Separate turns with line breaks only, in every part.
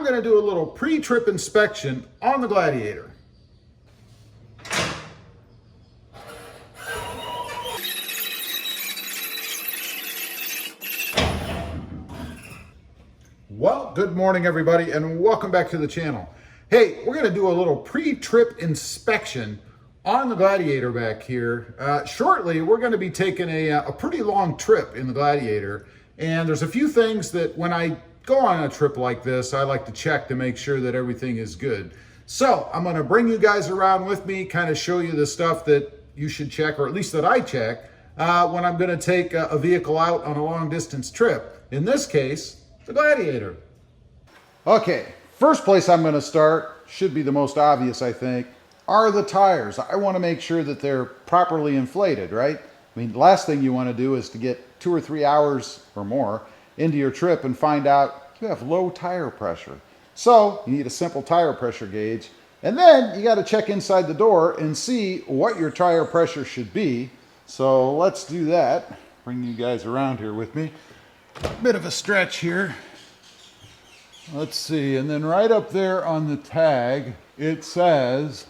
going to do a little pre-trip inspection on the Gladiator. Well, good morning everybody and welcome back to the channel. Hey, we're going to do a little pre-trip inspection on the Gladiator back here. Shortly, we're going to be taking a pretty long trip in the Gladiator, and there's a few things that when I go on a trip like this, I like to check to make sure that everything is good. So I'm going to bring you guys around with me, kind of show you the stuff that you should check, or at least that I check, when I'm going to take a vehicle out on a long distance trip. In this case, the Gladiator. Okay, first place I'm going to start, should be the most obvious I think, are the tires. I want to make sure that they're properly inflated, right? I mean, the last thing you want to do is to get 2 or 3 hours or more into your trip and find out you have low tire pressure. So you need a simple tire pressure gauge, and then you got to check inside the door and see what your tire pressure should be. So let's do that. Bring you guys around here with me. Bit of a stretch here. Let's see, and then right up there on the tag, it says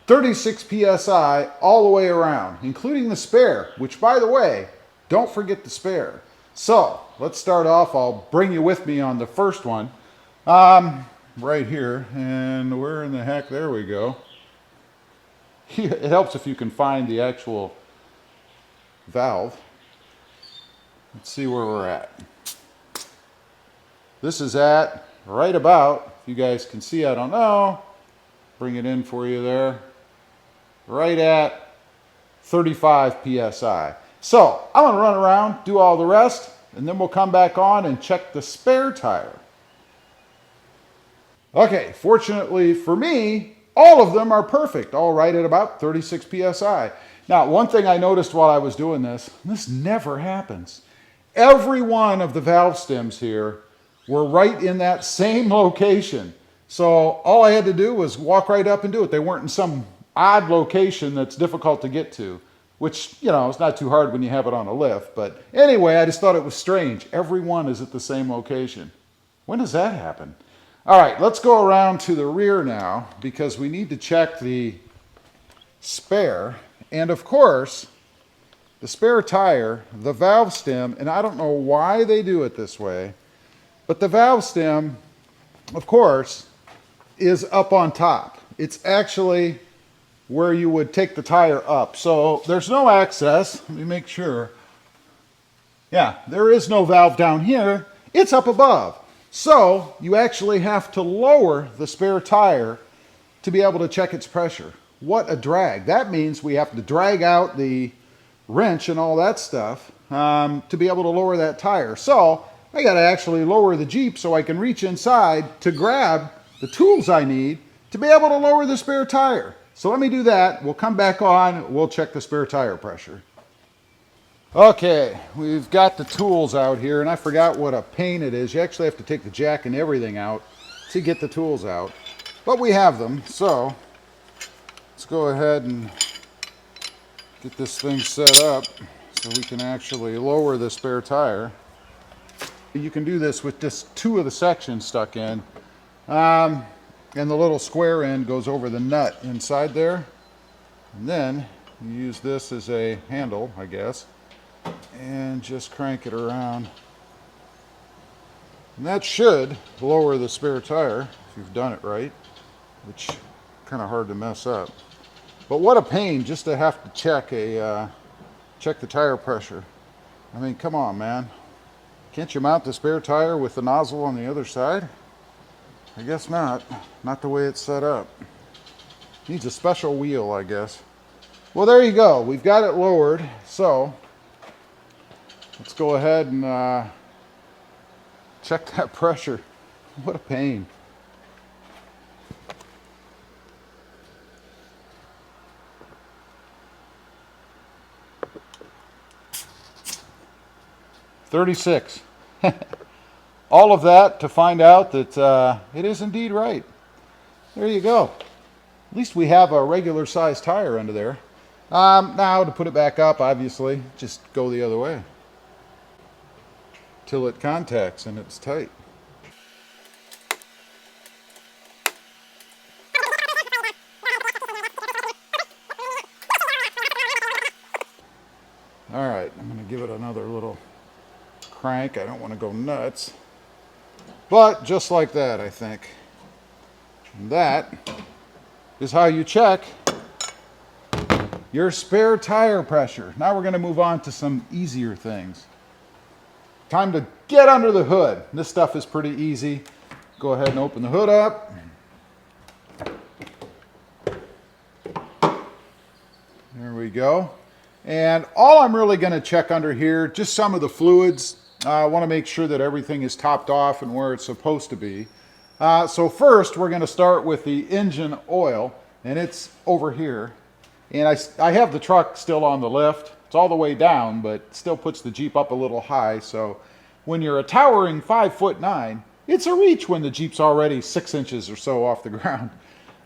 36 PSI all the way around, including the spare, which by the way, don't forget the spare. So let's start off. I'll bring you with me on the first one, right here. And where in the heck, there we go. It helps if you can find the actual valve. Let's see where we're at. This is at right about, if you guys can see, I don't know, bring it in for you there, right at 35 PSI. So I'm going to run around, do all the rest, and then we'll come back on and check the spare tire. Okay, fortunately for me, all of them are perfect, all right at about 36 PSI. Now, one thing I noticed while I was doing this never happens. Every one of the valve stems here were right in that same location. So all I had to do was walk right up and do it. They weren't in some odd location that's difficult to get to, which, you know, it's not too hard when you have it on a lift. But anyway, I just thought it was strange. Every one is at the same location. When does that happen? All right, let's go around to the rear now because we need to check the spare. And of course, the spare tire, the valve stem, and I don't know why they do it this way, but the valve stem, of course, is up on top. It's actually where you would take the tire up. So there's no access. Let me make sure. Yeah, there is no valve down here. It's up above. So you actually have to lower the spare tire to be able to check its pressure. What a drag. That means we have to drag out the wrench and all that stuff to be able to lower that tire. So I got to actually lower the Jeep so I can reach inside to grab the tools I need to be able to lower the spare tire. So let me do that. We'll come back on. We'll check the spare tire pressure. Okay, we've got the tools out here, and I forgot what a pain it is. You actually have to take the jack and everything out to get the tools out. But we have them, so let's go ahead and get this thing set up so we can actually lower the spare tire. You can do this with just 2 of the sections stuck in. And the little square end goes over the nut inside there. And then you use this as a handle, I guess, and just crank it around. And that should lower the spare tire if you've done it right, which is kind of hard to mess up. But what a pain just to have to check the tire pressure. I mean, come on, man. Can't you mount the spare tire with the nozzle on the other side? I guess not. Not the way it's set up. Needs a special wheel, I guess. Well, there you go. We've got it lowered. So let's go ahead and check that pressure. What a pain. $36. All of that to find out that it is indeed right. There you go. At least we have a regular sized tire under there. Now to put it back up, obviously, just go the other way till it contacts and it's tight. I'm going to give it another little crank. I don't want to go nuts. But just like that, I think. And that is how you check your spare tire pressure. Now we're going to move on to some easier things. Time to get under the hood. This stuff is pretty easy. Go ahead and open the hood up. There we go. And all I'm really going to check under here, just some of the fluids. I want to make sure that everything is topped off and where it's supposed to be. So first, we're going to start with the engine oil, and it's over here. And I have the truck still on the lift. It's all the way down, but still puts the Jeep up a little high. So when you're a towering 5'9", it's a reach when the Jeep's already 6 inches or so off the ground.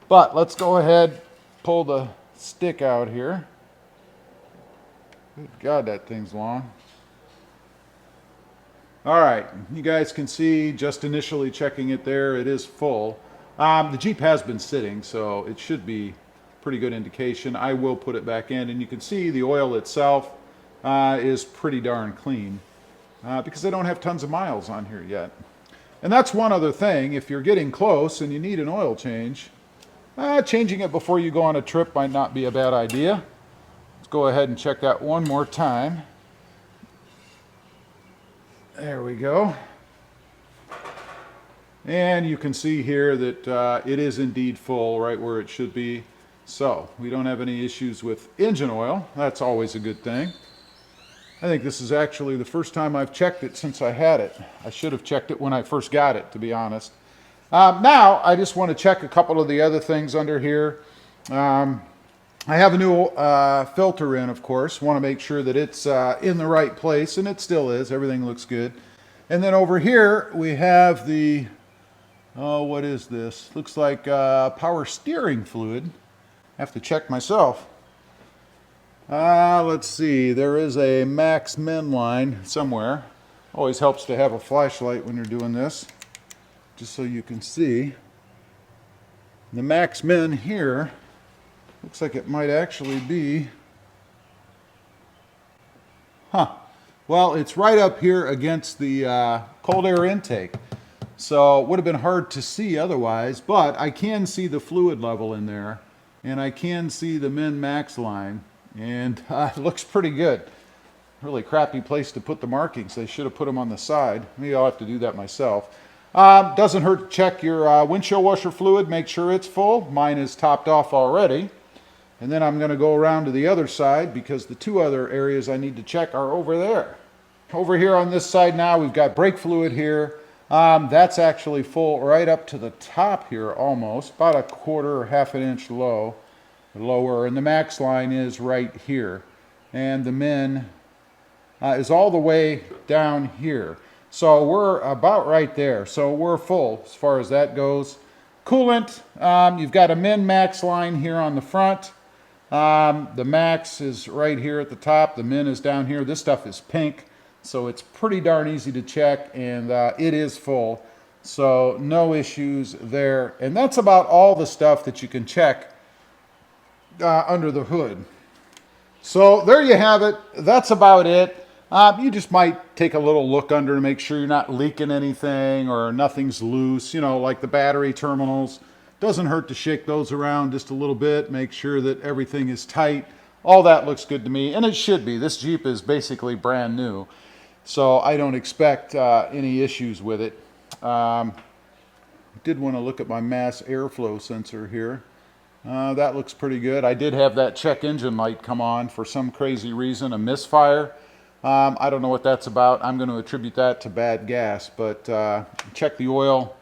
But let's go ahead, pull the stick out here. Good God, that thing's long. All right, you guys can see just initially checking it there, it is full. The Jeep has been sitting, so it should be pretty good indication. I will put it back in, and you can see the oil itself is pretty darn clean because I don't have tons of miles on here yet. And that's one other thing. If you're getting close and you need an oil change, changing it before you go on a trip might not be a bad idea. Let's go ahead and check that one more time. There we go. And you can see here that it is indeed full right where it should be. So we don't have any issues with engine oil. That's always a good thing. I think this is actually the first time I've checked it since I had it. I should have checked it when I first got it, to be honest. Now I just want to check a couple of the other things under here. I have a new filter in, of course. Want to make sure that it's in the right place, and it still is. Everything looks good. And then over here we have the, oh, what is this? Looks like power steering fluid. I have to check myself. Let's see. There is a max min line somewhere. Always helps to have a flashlight when you're doing this, just so you can see. The max min here looks like it might actually be, well, it's right up here against the cold air intake. So it would have been hard to see otherwise, but I can see the fluid level in there, and I can see the min max line, and it looks pretty good. Really crappy place to put the markings. They should have put them on the side. Maybe I'll have to do that myself. Doesn't hurt to check your windshield washer fluid, make sure it's full. Mine is topped off already. And then I'm going to go around to the other side because the two other areas I need to check are over there. Over here on this side now, we've got brake fluid here. That's actually full right up to the top here almost, about a quarter or half an inch lower. And the max line is right here. And the min is all the way down here. So we're about right there. So we're full as far as that goes. Coolant, you've got a min max line here on the front. The max is right here at the top. The min is down here. This stuff is pink, so it's pretty darn easy to check, and it is full. So no issues there. And that's about all the stuff that you can check under the hood. So there you have it. That's about it. You just might take a little look under to make sure you're not leaking anything or nothing's loose, you know, like the battery terminals. Doesn't hurt to shake those around just a little bit, make sure that everything is tight. All that looks good to me, and it should be. This Jeep is basically brand new, so I don't expect any issues with it. Did want to look at my mass airflow sensor here. That looks pretty good. I did have that check engine light come on for some crazy reason, a misfire. I don't know what that's about. I'm going to attribute that to bad gas, but check the oil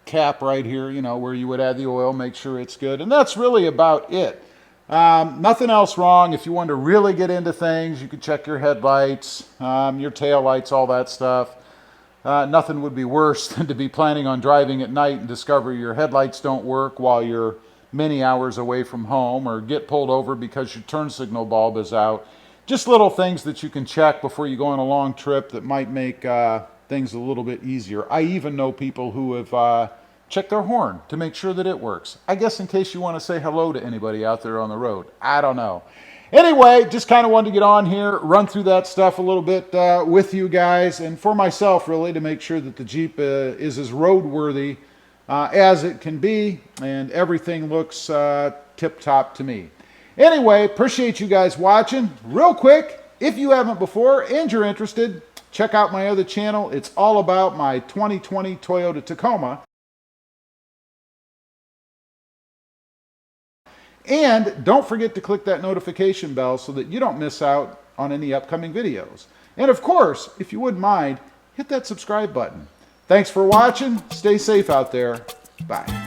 cap right here, you know, where you would add the oil, make sure it's good. And that's really about it. Nothing else wrong. If you want to really get into things, you could check your headlights, your tail lights, all that stuff. Nothing would be worse than to be planning on driving at night and discover your headlights don't work while you're many hours away from home, or get pulled over because your turn signal bulb is out. Just little things that you can check before you go on a long trip that might make things a little bit easier. I even know people who have checked their horn to make sure that it works. I guess in case you want to say hello to anybody out there on the road. I don't know. Anyway, just kind of wanted to get on here, run through that stuff a little bit with you guys, and for myself really, to make sure that the Jeep is as roadworthy as it can be, and everything looks tip-top to me. Anyway, appreciate you guys watching. Real quick, if you haven't before and you're interested, check out my other channel. It's all about my 2020 Toyota Tacoma. And don't forget to click that notification bell so that you don't miss out on any upcoming videos. And of course, if you wouldn't mind, hit that subscribe button. Thanks for watching. Stay safe out there. Bye.